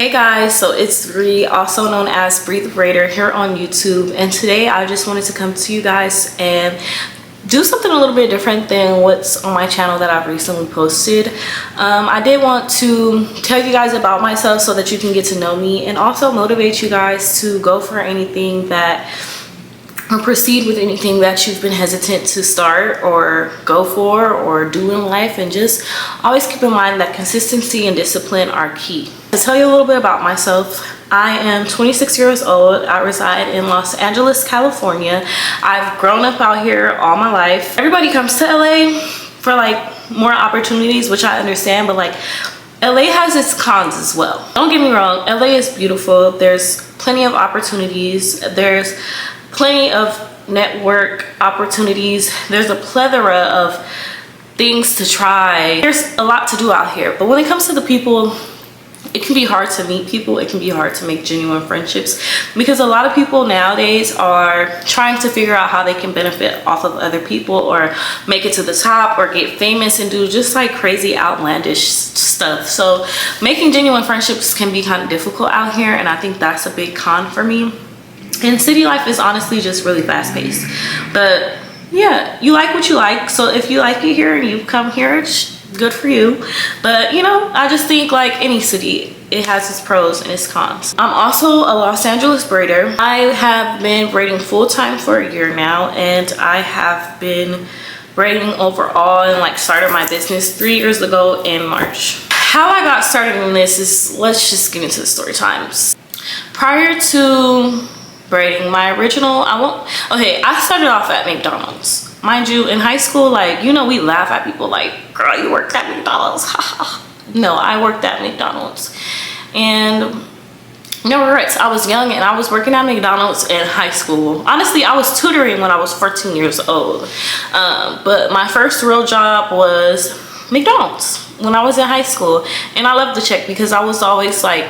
Hey guys, so it's Bree, also known as BRETHEBRAIDERR, here on YouTube, and today I just wanted to come to you guys and do something a little bit different than what's on my channel that I've recently posted. I did want to tell you guys about myself so that you can get to know me and also motivate you guys to go for anything that or proceed with anything that you've been hesitant to start or go for or do in life, and just always keep in mind that consistency and discipline are key. To tell you a little bit about myself, I am 26 years old. I reside in Los Angeles, California. I've grown up out here all my life. Everybody comes to LA for like more opportunities, which I understand, but like LA has its cons as well. Don't get me wrong, LA is beautiful. There's plenty of opportunities. There's plenty of network opportunities. There's a plethora of things to try. There's a lot to do out here, but when it comes to the people, it can be hard to meet people. It can be hard to make genuine friendships because a lot of people nowadays are trying to figure out how they can benefit off of other people or make it to the top or get famous and do just like crazy outlandish stuff. So making genuine friendships can be kind of difficult out here, and I think that's a big con for me. And city life is honestly just really fast-paced, but yeah, you like what you like. So if you like it here and you come here, it's good for you. But you know, I just think like any city, it has its pros and its cons. I'm also a Los Angeles braider. I have been braiding full-time for a year now, and I have been braiding overall and like started my business 3 years ago in March. How I got started in this is, let's just get into the story times. Prior to braiding, my original, I started off at McDonald's. Mind you, in high school, like, you know, we laugh at people like, girl, you worked at McDonald's. No, I worked at McDonald's, and no regrets. I was young and I was working at McDonald's in high school. Honestly, I was tutoring when I was 14 years old, but my first real job was McDonald's when I was in high school, and I loved the check because I was always like,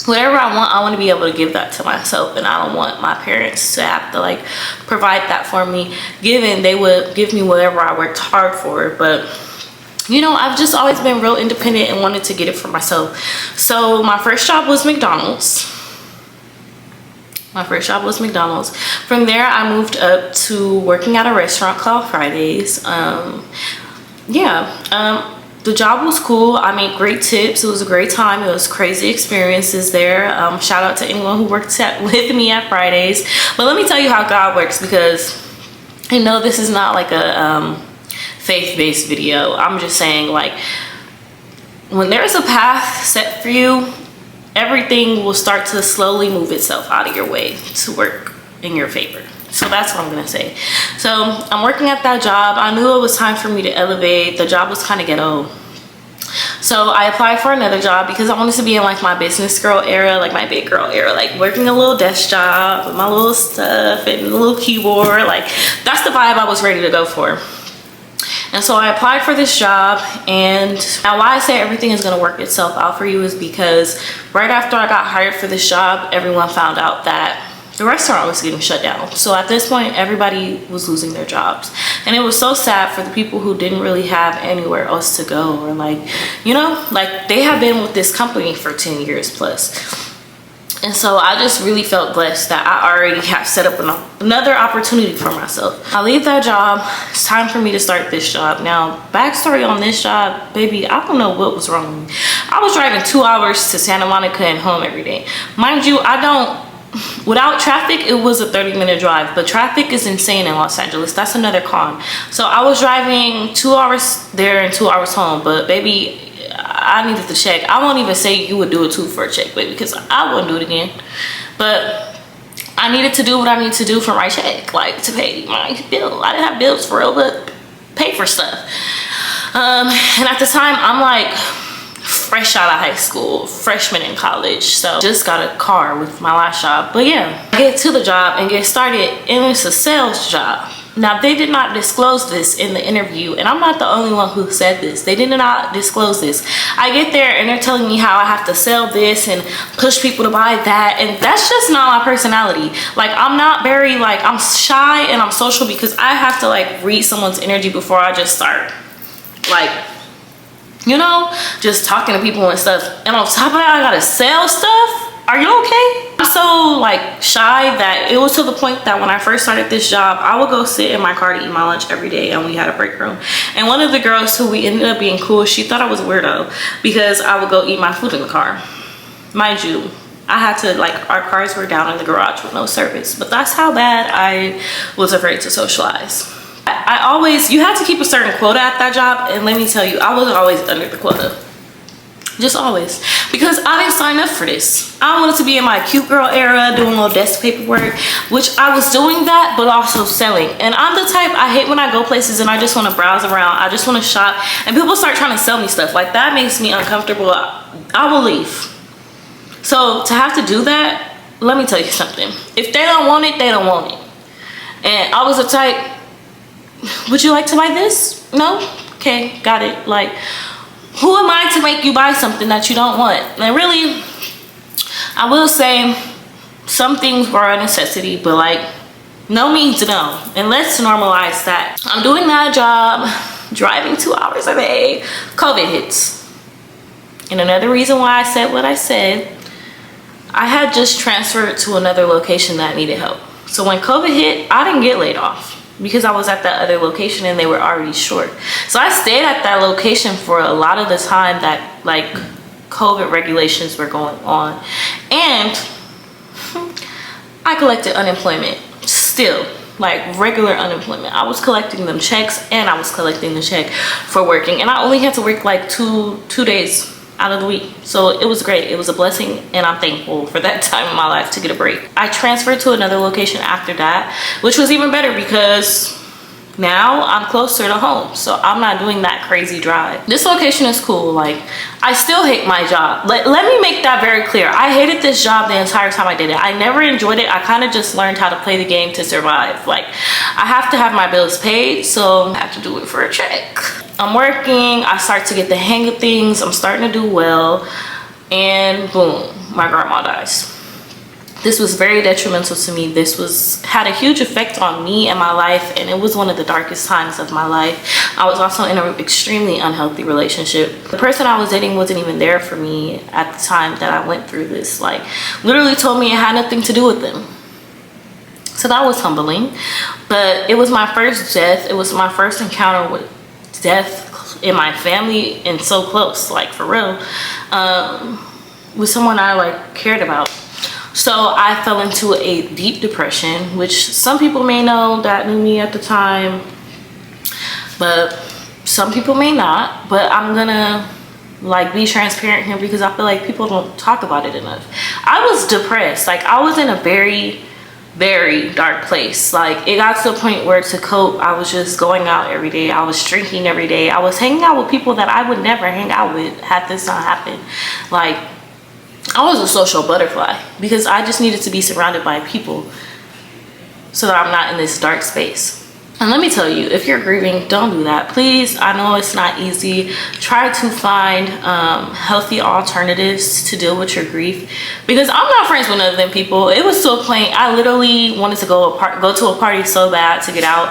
whatever I want to be able to give that to myself, and I don't want my parents to have to like provide that for me, given they would give me whatever I worked hard for. But you know, I've just always been real independent and wanted to get it for myself. So my first job was McDonald's. From there, I moved up to working at a restaurant called Fridays. The job was cool. I made great tips. It was a great time. It was crazy experiences there. Shout out to anyone who worked with me at Fridays. But let me tell you how God works, because I know this is not like a faith-based video. I'm just saying, like, when there's a path set for you, everything will start to slowly move itself out of your way to work in your favor. So that's what I'm gonna say. So I'm working at that job. I knew it was time for me to elevate. The job was kind of ghetto. So I applied for another job because I wanted to be in like my business girl era, like my big girl era, like working a little desk job with my little stuff and a little keyboard. Like, that's the vibe I was ready to go for. And so I applied for this job, and now why I say everything is gonna work itself out for you is because right after I got hired for this job, everyone found out that the restaurant was getting shut down. So at this point, everybody was losing their jobs, and it was so sad for the people who didn't really have anywhere else to go, or like, you know, like they have been with this company for 10 years plus. And so I just really felt blessed that I already have set up another opportunity for myself. I leave that job. It's time for me to start this job. Now, backstory on this job, baby, I don't know what was wrong with me. I was driving 2 hours to Santa Monica and home every day. Mind you, without traffic, it was a 30-minute drive, but traffic is insane in Los Angeles. That's another con. So I was driving 2 hours there and 2 hours home, but baby, I needed to check. I won't even say you would do it too for a check, baby, because I wouldn't do it again. But I needed to do what I need to do for my check, like to pay my bill. I didn't have bills for real, but pay for stuff. And at the time, I'm like fresh out of high school, freshman in college, so just got a car with my last job. But yeah, I get to the job and get started, and it's a sales job. Now, they did not disclose this in the interview, and I'm not the only one who said this. They did not disclose this. I get there and they're telling me how I have to sell this and push people to buy that, and that's just not my personality. Like, I'm not very, like, I'm shy and I'm social because I have to like read someone's energy before I just start. Like, you know, just talking to people and stuff. And on top of that, I gotta sell stuff. Are you okay? I'm so like shy that it was to the point that when I first started this job, I would go sit in my car to eat my lunch every day, and we had a break room. And one of the girls who we ended up being cool, she thought I was a weirdo because I would go eat my food in the car. Mind you, I had to, like, our cars were down in the garage with no service, but that's how bad I was afraid to socialize. I always, you had to keep a certain quota at that job, and let me tell you, I was always under the quota. Just always, because I didn't sign up for this. I wanted to be in my cute girl era, doing little desk paperwork, which I was doing that, but also selling. And I'm the type, I hate when I go places and I just want to browse around. I just want to shop, and people start trying to sell me stuff. Like, that makes me uncomfortable. I will leave. So to have to do that, let me tell you something. If they don't want it, they don't want it. And I was the type, would you like to buy this? No? Okay, got it. Like, who am I to make you buy something that you don't want? And really, I will say some things were a necessity, but like, no means no. And let's normalize that. I'm doing that job, driving 2 hours a day. COVID hits. And another reason why I said what I said, I had just transferred to another location that needed help. So when COVID hit, I didn't get laid off, because I was at that other location and they were already short. So I stayed at that location for a lot of the time that like COVID regulations were going on. And I collected unemployment still, like regular unemployment. I was collecting them checks, and I was collecting the check for working. And I only had to work like two days out of the week. So it was great. It was a blessing, and I'm thankful for that time in my life to get a break. I transferred to another location after that, which was even better because now I'm closer to home, so I'm not doing that crazy drive. This location is cool. Like, I still hate my job. Let me make that very clear. I hated this job the entire time I did it. I never enjoyed it. I kind of just learned how to play the game to survive. Like, I have to have my bills paid, so I have to do it for a check. I'm working, I start to get the hang of things, I'm starting to do well, and boom, my grandma dies. This was very detrimental to me. This had a huge effect on me and my life, and it was one of the darkest times of my life. I was also in an extremely unhealthy relationship. The person I was dating wasn't even there for me at the time that I went through this. Like, literally told me it had nothing to do with them. So that was humbling. But it was my first death. It was my first encounter with death in my family, and so close, like for real, with someone I like cared about. So I fell into a deep depression, which some people may know that knew me at the time, but some people may not. But I'm gonna like be transparent here because I feel like people don't talk about it enough. I was depressed. Like, I was in a very dark place. Like, it got to the point where to cope, I was just going out every day. I was drinking every day. I was hanging out with people that I would never hang out with had this not happened. Like, I was a social butterfly because I just needed to be surrounded by people so that I'm not in this dark space. And let me tell you, if you're grieving, don't do that. Please, I know it's not easy. Try to find healthy alternatives to deal with your grief, because I'm not friends with none of them people. It was so plain. I literally wanted to go to a party so bad to get out.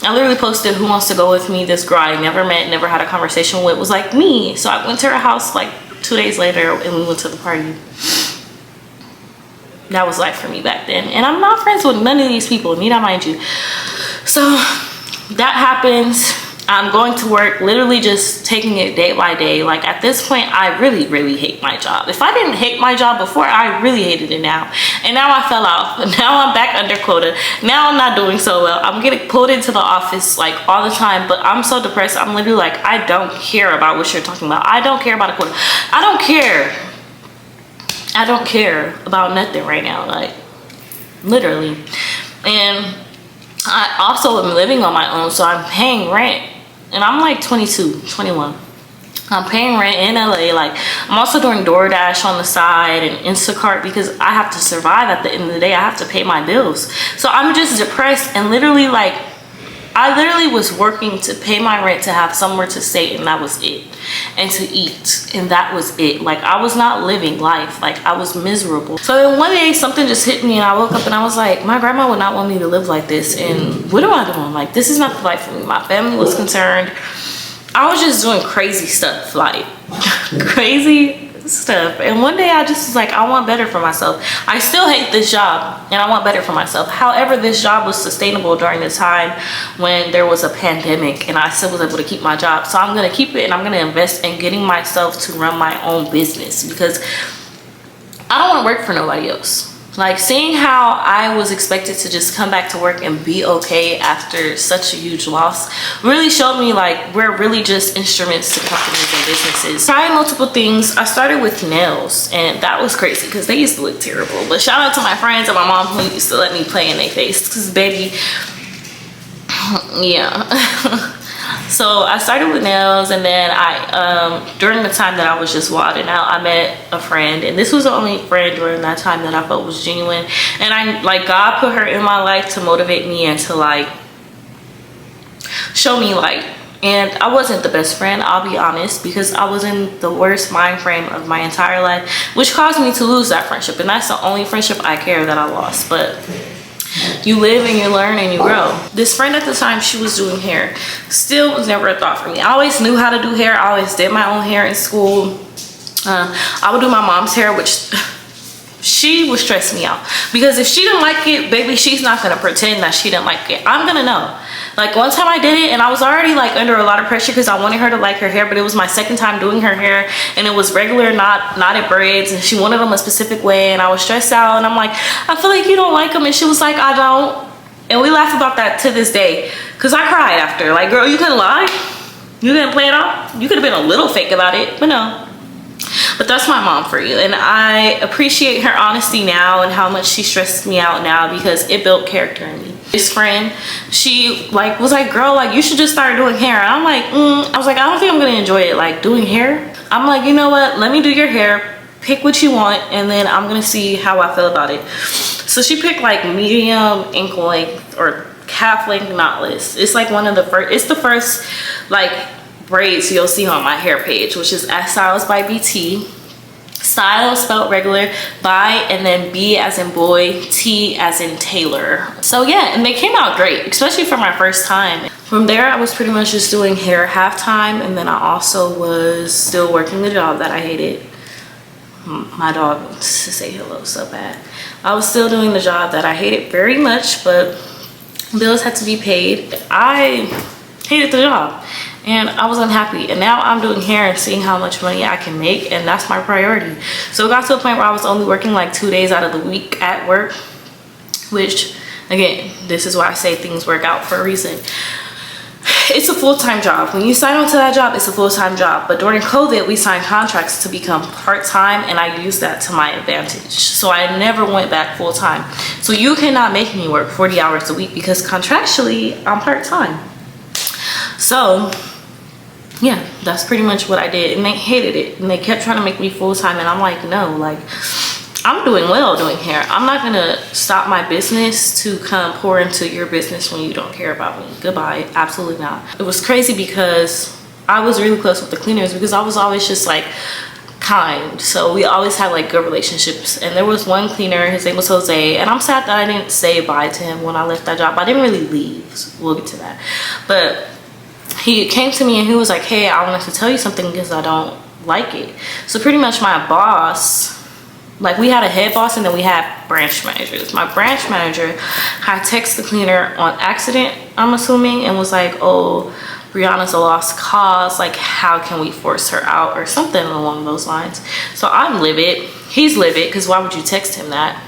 I literally posted, who wants to go with me? This girl I never met, never had a conversation with was like me. So I went to her house like 2 days later, and we went to the party. That was life for me back then. And I'm not friends with none of these people, need I mind you. So that happens. I'm going to work, literally just taking it day by day. Like, at this point, I really hate my job. If I didn't hate my job before, I really hated it now. And now I fell off. Now I'm back under quota. Now I'm not doing so well. I'm getting pulled into the office like all the time, but I'm so depressed. I'm literally like, I don't care about what you're talking about. I don't care about a quota. I don't care. I don't care about nothing right now, like, literally. And I also am living on my own, so I'm paying rent, and I'm like 22, 21. I'm paying rent in LA. Like, I'm also doing DoorDash on the side and Instacart because I have to survive. At the end of the day, I have to pay my bills. So I'm just depressed, and literally, like, I literally was working to pay my rent, to have somewhere to stay, and that was it, and to eat, and that was it. Like, I was not living life. Like, I was miserable. So then one day something just hit me, and I woke up and I was like, my grandma would not want me to live like this, and what am I doing? Like, this is not the life for me. My family was concerned. I was just doing crazy stuff, like crazy stuff. And one day I just was like, I want better for myself. I still hate this job and I want better for myself. However, this job was sustainable during the time when there was a pandemic and I still was able to keep my job. So I'm gonna keep it and I'm gonna invest in getting myself to run my own business, because I don't want to work for nobody else. Like, seeing how I was expected to just come back to work and be okay after such a huge loss really showed me like we're really just instruments to companies and businesses. Trying multiple things. I started with nails and that was crazy because they used to look terrible. But shout out to my friends and my mom who used to let me play in their face, because baby, yeah. So I started with nails, and then I during the time that I was just wilding out, I met a friend, and this was the only friend during that time that I felt was genuine. And I like, God put her in my life to motivate me and to like show me light. And I wasn't the best friend, I'll be honest, because I was in the worst mind frame of my entire life, which caused me to lose that friendship. And that's the only friendship I care that I lost. But you live and you learn and you grow. This friend at the time, she was doing hair. Still was never a thought for me. I always knew how to do hair. I always did my own hair in school. I would do my mom's hair, which she would stress me out, because if she didn't like it, baby, she's not gonna pretend that she didn't like it. I'm gonna know. Like, one time I did it and I was already like under a lot of pressure because I wanted her to like her hair, but it was my second time doing her hair and it was regular, not knotted braids, and she wanted them a specific way, and I was stressed out and I'm like, I feel like you don't like them, and she was like, I don't. And we laugh about that to this day, because I cried after. Like, girl, you couldn't lie, you couldn't play it off, you could have been a little fake about it, but no. But that's my mom for you, and I appreciate her honesty now and how much she stresses me out now, because it built character in me. This friend, she like was like, girl, like you should just start doing hair. And I'm like, I was like, I don't think I'm gonna enjoy it, like doing hair. I'm like, you know what, let me do your hair, pick what you want, and then I'm gonna see how I feel about it. So she picked like medium ankle length or calf length knotless. It's like one of the first, it's the first like braids you'll see on my hair page, which is at STYLESBYBT. Style spelled regular, by, and then B as in boy, T as in Taylor. So yeah, and they came out great, especially for my first time. From there, I was pretty much just doing hair half-time, and then I also was still working the job that I hated. My dog wants to say hello so bad. I was still doing the job that I hated very much, but bills had to be paid. I hated the job and I was unhappy, and now I'm doing hair and seeing how much money I can make, and that's my priority. So it got to a point where I was only working like 2 days out of the week at work, which again, this is why I say things work out for a reason. It's a full-time job. When you sign on to that job, it's a full-time job. But during COVID, we signed contracts to become part-time, and I used that to my advantage. So I never went back full-time. So you cannot make me work 40 hours a week, because contractually I'm part-time. So yeah, that's pretty much what I did, and they hated it, and they kept trying to make me full-time, and I'm like, no, like I'm doing well doing hair. I'm not gonna stop my business to come pour into your business when you don't care about me. Goodbye. Absolutely not. It was crazy because I was really close with the cleaners, because I was always just like kind, so we always had like good relationships. And there was one cleaner, his name was Jose, and I'm sad that I didn't say bye to him when I left that job. I didn't really leave, so we'll get to that. But he came to me and he was like, hey, I wanted to tell you something because I don't like it. So pretty much my boss, like we had a head boss and then we had branch managers. My branch manager had texted the cleaner on accident, I'm assuming, and was like, oh, Brianna's a lost cause, like how can we force her out, or something along those lines. So I'm livid, he's livid, because why would you text him that?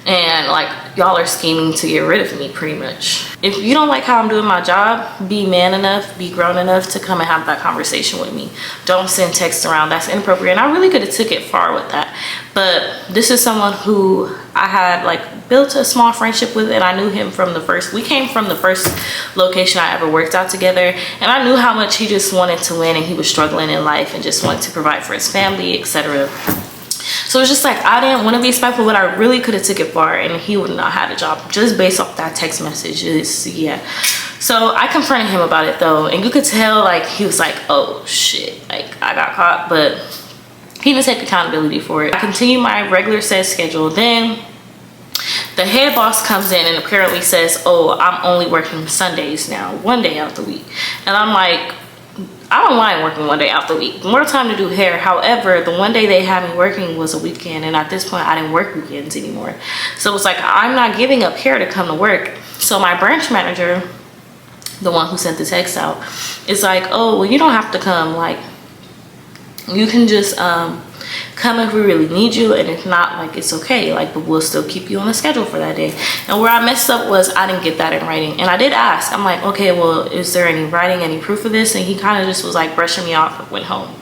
And like, y'all are scheming to get rid of me pretty much. If you don't like how I'm doing my job, be man enough, be grown enough to come and have that conversation with me. Don't send texts around, that's inappropriate. And I really could have took it far with that. But this is someone who I had like built a small friendship with, and I knew him from the first, we came from the first location I ever worked out together. And I knew how much he just wanted to win, and he was struggling in life and just wanted to provide for his family, etc. So it's just like, I didn't want to be spiteful, but I really could have took it far, and he would not have a job just based off that text message. Yeah. So I confronted him about it though, and you could tell like he was like, oh shit, like I got caught, but he didn't take accountability for it. I continued my regular set schedule. Then the head boss comes in and apparently says, oh, I'm only working Sundays now, 1 day out the week. And I'm like, I don't mind working one day out the week. More time to do hair. However, the one day they had me working was a weekend, and at this point I didn't work weekends anymore. So it's like, I'm not giving up hair to come to work. So my branch manager, the one who sent the text out, is like, oh, well, you don't have to come. Like, you can just come if we really need you, and if not, like, it's okay. Like, but we'll still keep you on the schedule for that day. And where I messed up was I didn't get that in writing. And I did ask. I'm like, okay, well, is there any writing, any proof of this? And he kind of just was like brushing me off and went home.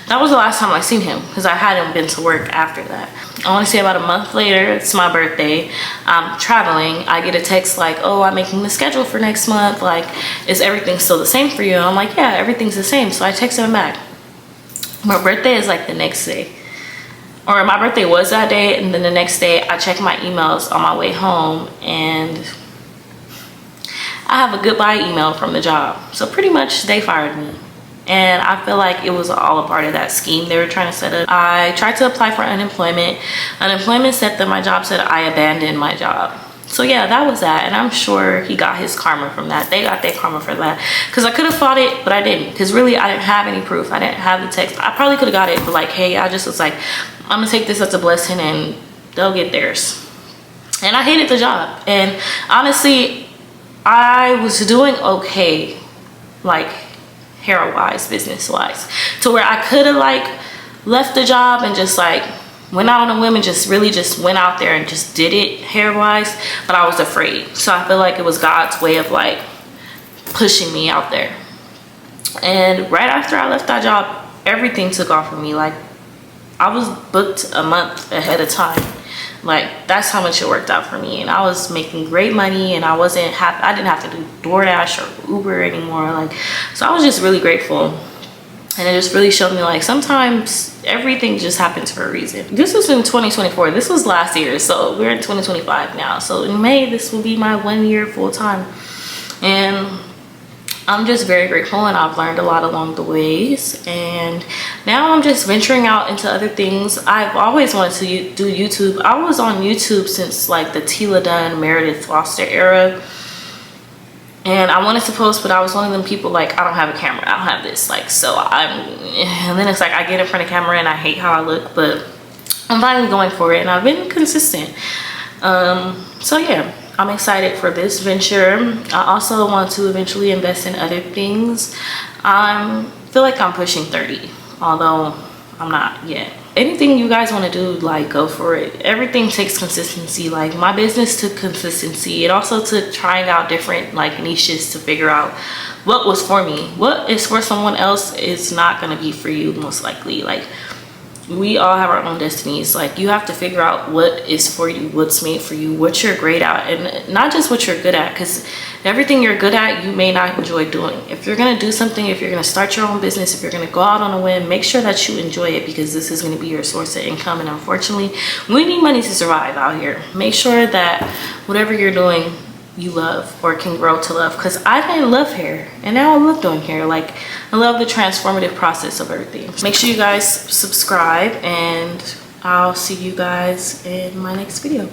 That was the last time I seen him, because I hadn't been to work after that. I want to say about a month later, it's my birthday, I'm traveling, I get a text like, oh, I'm making the schedule for next month, like, is everything still the same for you? And I'm like, yeah, everything's the same. So I texted him back. My birthday is like the next day, or my birthday was that day, and then the next day I checked my emails on my way home, and I have a goodbye email from the job. So pretty much they fired me. And I feel like it was all a part of that scheme they were trying to set up. I tried to apply for unemployment. Unemployment said that my job said I abandoned my job. So yeah, that was that. And I'm sure he got his karma from that. They got their karma for that. Because I could have fought it, but I didn't. Because really, I didn't have any proof. I didn't have the text. I probably could have got it, but like, hey, I just was like, I'm going to take this as a blessing and they'll get theirs. And I hated the job. And honestly, I was doing okay, like, hair wise, business wise, to where I could have like left the job and just like went out on a whim and just really just went out there and just did it hair wise, but I was afraid. So I feel like it was God's way of like pushing me out there. And right after I left that job, everything took off for me. Like, I was booked a month ahead of time. Like, that's how much it worked out for me. And I was making great money, and I didn't have to do DoorDash or Uber anymore. Like, so I was just really grateful. And it just really showed me, like, sometimes everything just happens for a reason. This was in 2024. This was last year. So we're in 2025 now. So in May, this will be my 1 year full time. And I'm just very grateful, and I've learned a lot along the ways. And now I'm just venturing out into other things. I've always wanted to do YouTube. I was on YouTube since like the Tila Dunn, Meredith Foster era. And I wanted to post, but I was one of them people like, I don't have a camera, I don't have this. Like, so and then it's like I get in front of camera and I hate how I look, but I'm finally going for it, and I've been consistent. So yeah, I'm excited for this venture. I also want to eventually invest in other things. I feel like I'm pushing 30, although I'm not yet. Anything you guys want to do, like, go for it. Everything takes consistency. Like, my business took consistency. It also took trying out different like niches to figure out what was for me. What is for someone else is not going to be for you, most likely. Like, we all have our own destinies. Like, you have to figure out what is for you, what's made for you, what you're great at, and not just what you're good at, because everything you're good at you may not enjoy doing. If you're gonna do something, if you're gonna start your own business, if you're gonna go out on a whim, make sure that you enjoy it, because this is gonna be your source of income. And unfortunately, we need money to survive out here. Make sure that whatever you're doing you love or can grow to love, because I didn't love hair and now I love doing hair. Like, I love the transformative process of everything. Make sure you guys subscribe, and I'll see you guys in my next video.